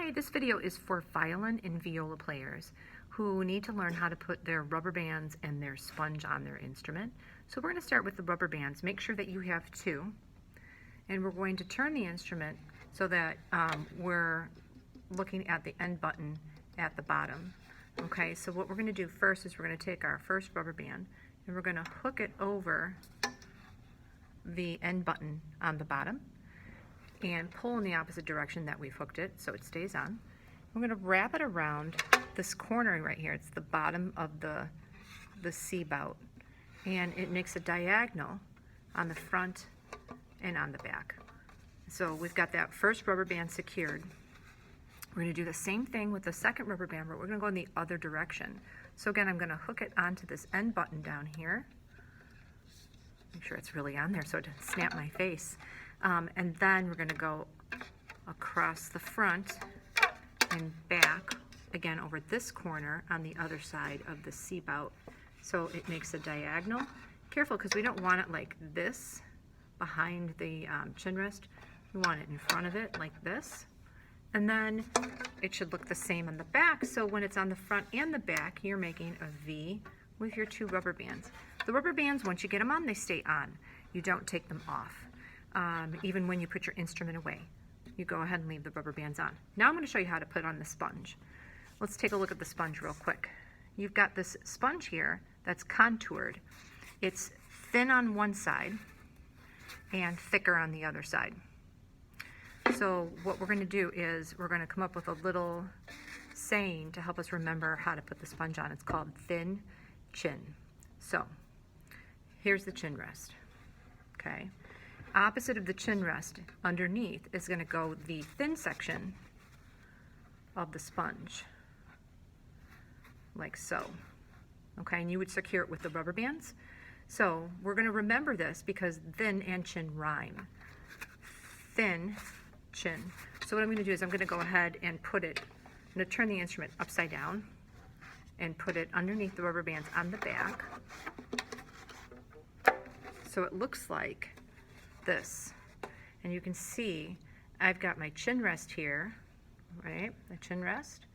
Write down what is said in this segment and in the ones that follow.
Hi, this video is for violin and viola players who need to learn how to put their rubber bands and their sponge on their instrument. So we're going to start with the rubber bands. Make sure that you have two. And we're going to turn the instrument so that we're looking at the end button at the bottom. Okay, so what we're going to do first is we're going to take our first rubber band and we're going to hook it over the end button on the bottom and pull in the opposite direction that we've hooked it so it stays on. We're going to wrap it around this corner right here. It's the bottom of the C bout, and it makes a diagonal on the front and on the back. So we've got that first rubber band secured. We're going to do the same thing with the second rubber band, but we're going to go in the other direction. So again, I'm going to hook it onto this end button down here. Make sure it's really on there so it doesn't snap my face. And then we're going to go across the front and back, again over this corner on the other side of the C bout. So it makes a diagonal. Careful, because we don't want it like this behind the chin rest. We want it in front of it like this. And then it should look the same on the back, so when it's on the front and the back, you're making a V with your two rubber bands. The rubber bands, once you get them on, they stay on. You don't take them off. Even when you put your instrument away, you go ahead and leave the rubber bands on. Now I'm going to show you how to put on the sponge. Let's take a look at the sponge real quick. You've got this sponge here that's contoured. It's thin on one side and thicker on the other side. So what we're going to do is we're going to come up with a little saying to help us remember how to put the sponge on. It's called thin chin. So here's the chin rest. Okay. Opposite of the chin rest, underneath, is going to go the thin section of the sponge, like so. Okay, and you would secure it with the rubber bands. So we're going to remember this because thin and chin rhyme. Thin chin. So what I'm going to do is I'm going to go ahead and put it, I'm going to turn the instrument upside down and put it underneath the rubber bands on the back. So it looks like this. And you can see I've got my chin rest here, right? The chin rest.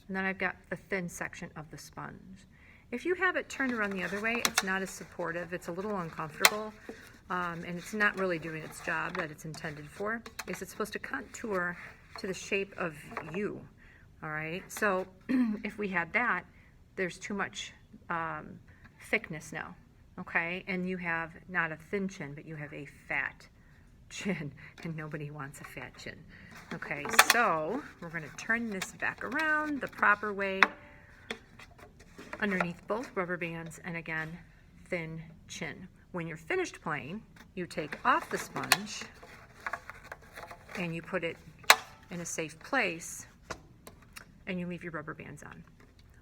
And then I've got the thin section of the sponge. If you have it turned around the other way, it's not as supportive. It's a little uncomfortable. And it's not really doing its job that it's intended for. It's supposed to contour to the shape of you, all right? So if we had that, there's too much thickness now, okay? And you have not a thin chin, but you have a fat chin, and nobody wants a fat chin. Okay, so we're going to turn this back around the proper way underneath both rubber bands, and again, thin chin. When you're finished playing, you take off the sponge and you put it in a safe place and you leave your rubber bands on.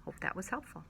Hope that was helpful.